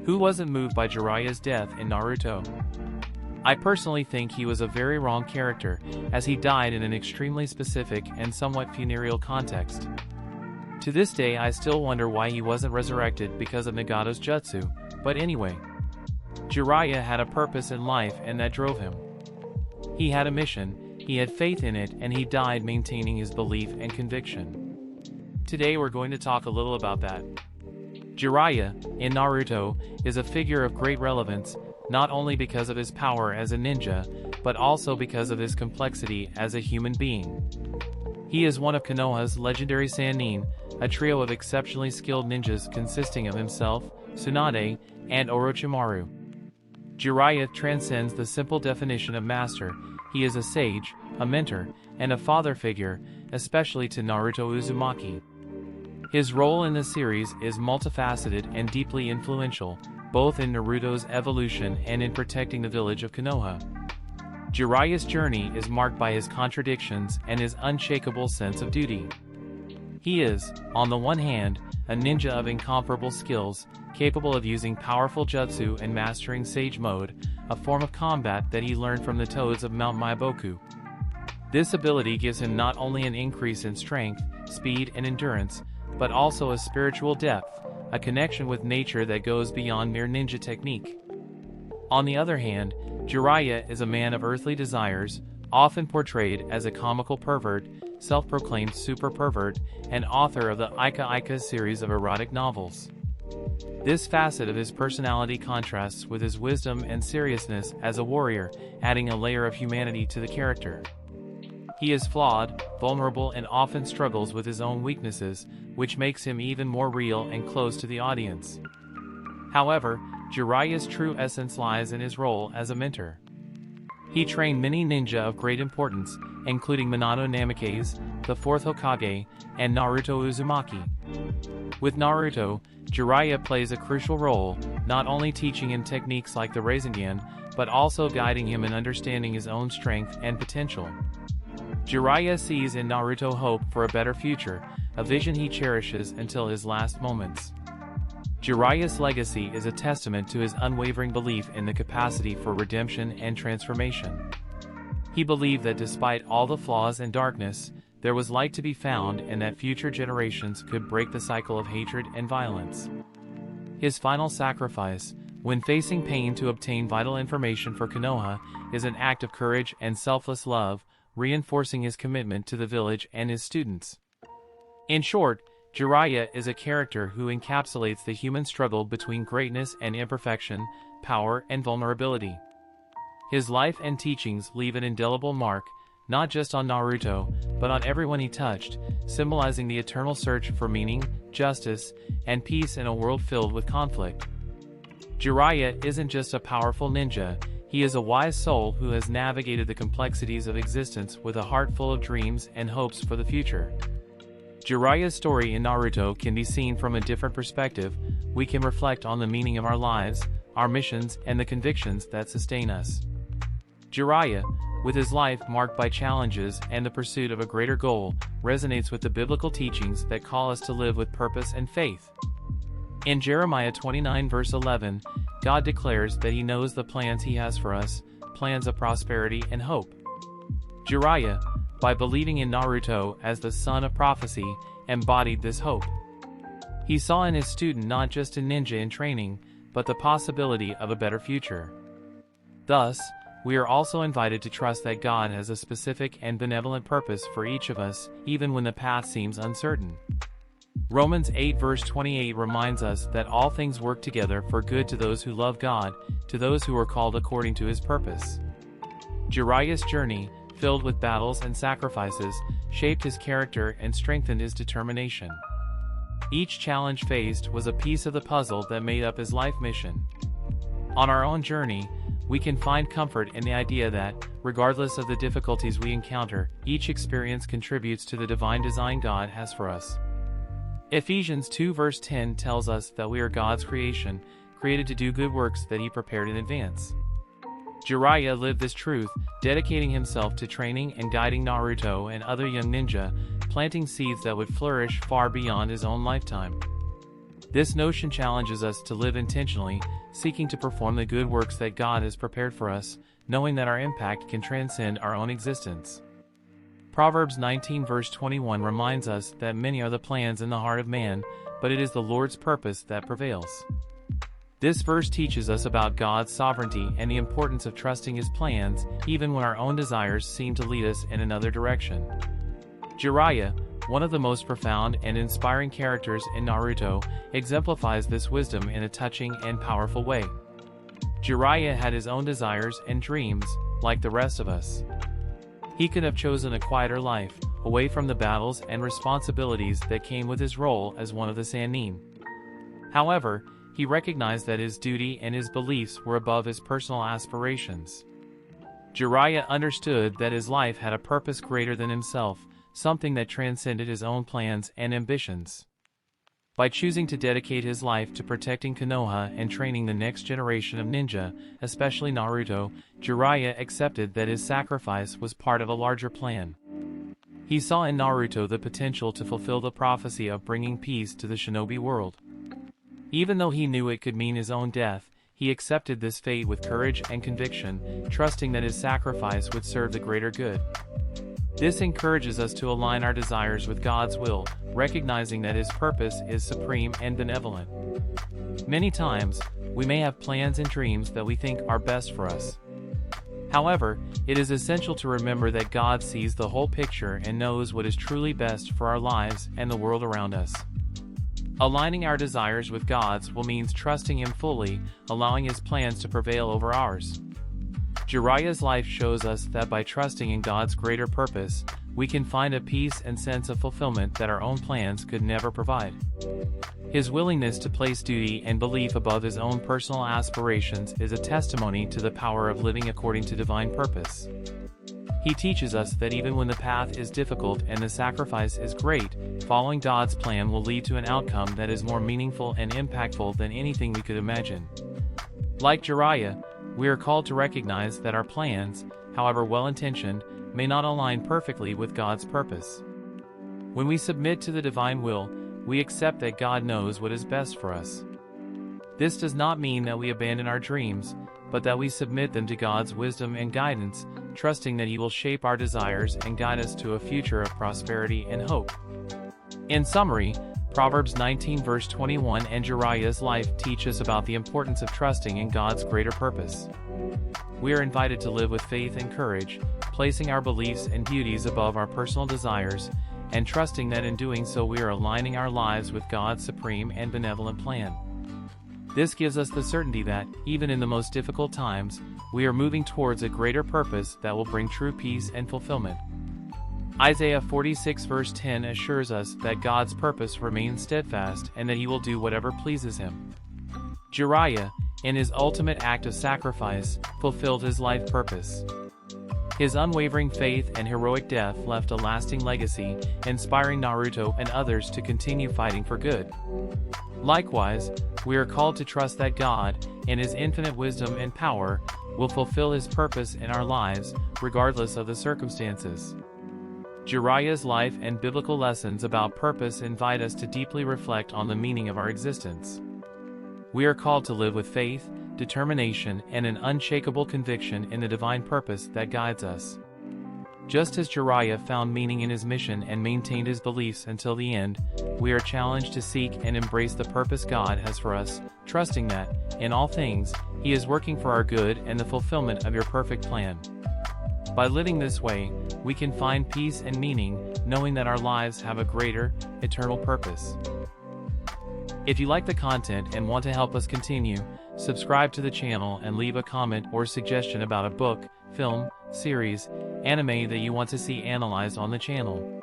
Who wasn't moved by Jiraiya's death in Naruto? I personally think he was a very wrong character, as he died in an extremely specific and somewhat funereal context. To this day I still wonder why he wasn't resurrected because of Nagato's jutsu, but anyway. Jiraiya had a purpose in life and that drove him. He had a mission, he had faith in it, and he died maintaining his belief and conviction. Today we're going to talk a little about that. Jiraiya, in Naruto, is a figure of great relevance, not only because of his power as a ninja, but also because of his complexity as a human being. He is one of Konoha's legendary Sannin, a trio of exceptionally skilled ninjas consisting of himself, Tsunade, and Orochimaru. Jiraiya transcends the simple definition of master. He is a sage, a mentor, and a father figure, especially to Naruto Uzumaki. His role in the series is multifaceted and deeply influential, both in Naruto's evolution and in protecting the village of Konoha. Jiraiya's journey is marked by his contradictions and his unshakable sense of duty. He is, on the one hand, a ninja of incomparable skills, capable of using powerful jutsu and mastering Sage Mode, a form of combat that he learned from the toads of Mount Maiboku. This ability gives him not only an increase in strength, speed, and endurance, but also a spiritual depth, a connection with nature that goes beyond mere ninja technique. On the other hand, Jiraiya is a man of earthly desires, often portrayed as a comical pervert, self-proclaimed super pervert, and author of the Ika Ika series of erotic novels. This facet of his personality contrasts with his wisdom and seriousness as a warrior, adding a layer of humanity to the character. He is flawed, vulnerable, and often struggles with his own weaknesses, which makes him even more real and close to the audience. However, Jiraiya's true essence lies in his role as a mentor. He trained many ninja of great importance, including Minato Namikaze, the 4th Hokage, and Naruto Uzumaki. With Naruto, Jiraiya plays a crucial role, not only teaching him techniques like the Rasengan, but also guiding him in understanding his own strength and potential. Jiraiya sees in Naruto hope for a better future, a vision he cherishes until his last moments. Jiraiya's legacy is a testament to his unwavering belief in the capacity for redemption and transformation. He believed that despite all the flaws and darkness, there was light to be found and that future generations could break the cycle of hatred and violence. His final sacrifice, when facing pain to obtain vital information for Konoha, is an act of courage and selfless love, reinforcing his commitment to the village and his students. In short, Jiraiya is a character who encapsulates the human struggle between greatness and imperfection, power and vulnerability. His life and teachings leave an indelible mark, not just on Naruto, but on everyone he touched, symbolizing the eternal search for meaning, justice, and peace in a world filled with conflict. Jiraiya isn't just a powerful ninja, he is a wise soul who has navigated the complexities of existence with a heart full of dreams and hopes for the future. Jiraiya's story in Naruto can be seen from a different perspective. We can reflect on the meaning of our lives, our missions, and the convictions that sustain us. Jiraiya, with his life marked by challenges and the pursuit of a greater goal, resonates with the biblical teachings that call us to live with purpose and faith. In Jeremiah 29 verse 11, God declares that he knows the plans he has for us, plans of prosperity and hope. Jiraiya, by believing in Naruto as the son of prophecy, embodied this hope. He saw in his student not just a ninja in training, but the possibility of a better future. Thus, we are also invited to trust that God has a specific and benevolent purpose for each of us, even when the path seems uncertain. Romans 8 verse 28 reminds us that all things work together for good to those who love God, to those who are called according to his purpose. Jiraiya's journey, filled with battles and sacrifices, shaped his character and strengthened his determination. Each challenge faced was a piece of the puzzle that made up his life mission. On our own journey, we can find comfort in the idea that, regardless of the difficulties we encounter, each experience contributes to the divine design God has for us. Ephesians 2 verse 10 tells us that we are God's creation, created to do good works that he prepared in advance. Jiraiya lived this truth, dedicating himself to training and guiding Naruto and other young ninja, planting seeds that would flourish far beyond his own lifetime. This notion challenges us to live intentionally, seeking to perform the good works that God has prepared for us, knowing that our impact can transcend our own existence. Proverbs 19 verse 21 reminds us that many are the plans in the heart of man, but it is the Lord's purpose that prevails. This verse teaches us about God's sovereignty and the importance of trusting His plans, even when our own desires seem to lead us in another direction. Jiraiya, one of the most profound and inspiring characters in Naruto, exemplifies this wisdom in a touching and powerful way. Jiraiya had his own desires and dreams, like the rest of us. He could have chosen a quieter life, away from the battles and responsibilities that came with his role as one of the Sannin. However, he recognized that his duty and his beliefs were above his personal aspirations. Jiraiya understood that his life had a purpose greater than himself, something that transcended his own plans and ambitions. By choosing to dedicate his life to protecting Konoha and training the next generation of ninja, especially Naruto, Jiraiya accepted that his sacrifice was part of a larger plan. He saw in Naruto the potential to fulfill the prophecy of bringing peace to the shinobi world. Even though he knew it could mean his own death, he accepted this fate with courage and conviction, trusting that his sacrifice would serve the greater good. This encourages us to align our desires with God's will, recognizing that His purpose is supreme and benevolent. Many times, we may have plans and dreams that we think are best for us. However, it is essential to remember that God sees the whole picture and knows what is truly best for our lives and the world around us. Aligning our desires with God's will means trusting Him fully, allowing His plans to prevail over ours. Jiraiya's life shows us that by trusting in God's greater purpose, we can find a peace and sense of fulfillment that our own plans could never provide. His willingness to place duty and belief above his own personal aspirations is a testimony to the power of living according to divine purpose. He teaches us that even when the path is difficult and the sacrifice is great, following God's plan will lead to an outcome that is more meaningful and impactful than anything we could imagine. Like Jiraiya, we are called to recognize that our plans, however well-intentioned, may not align perfectly with God's purpose. When we submit to the divine will, we accept that God knows what is best for us. This does not mean that we abandon our dreams, but that we submit them to God's wisdom and guidance, trusting that He will shape our desires and guide us to a future of prosperity and hope. In summary, Proverbs 19 verse 21 and Jiraiya's life teach us about the importance of trusting in God's greater purpose. We are invited to live with faith and courage, placing our beliefs and duties above our personal desires, and trusting that in doing so we are aligning our lives with God's supreme and benevolent plan. This gives us the certainty that, even in the most difficult times, we are moving towards a greater purpose that will bring true peace and fulfillment. Isaiah 46 verse 10 assures us that God's purpose remains steadfast and that He will do whatever pleases Him. Jiraiya, in his ultimate act of sacrifice, fulfilled his life purpose. His unwavering faith and heroic death left a lasting legacy, inspiring Naruto and others to continue fighting for good. Likewise, we are called to trust that God, in His infinite wisdom and power, will fulfill His purpose in our lives, regardless of the circumstances. Jiraiya's life and biblical lessons about purpose invite us to deeply reflect on the meaning of our existence. We are called to live with faith, determination, and an unshakable conviction in the divine purpose that guides us. Just as Jiraiya found meaning in his mission and maintained his beliefs until the end, we are challenged to seek and embrace the purpose God has for us, trusting that, in all things, He is working for our good and the fulfillment of your perfect plan. By living this way, we can find peace and meaning, knowing that our lives have a greater, eternal purpose. If you like the content and want to help us continue, subscribe to the channel and leave a comment or suggestion about a book, film, series, anime that you want to see analyzed on the channel.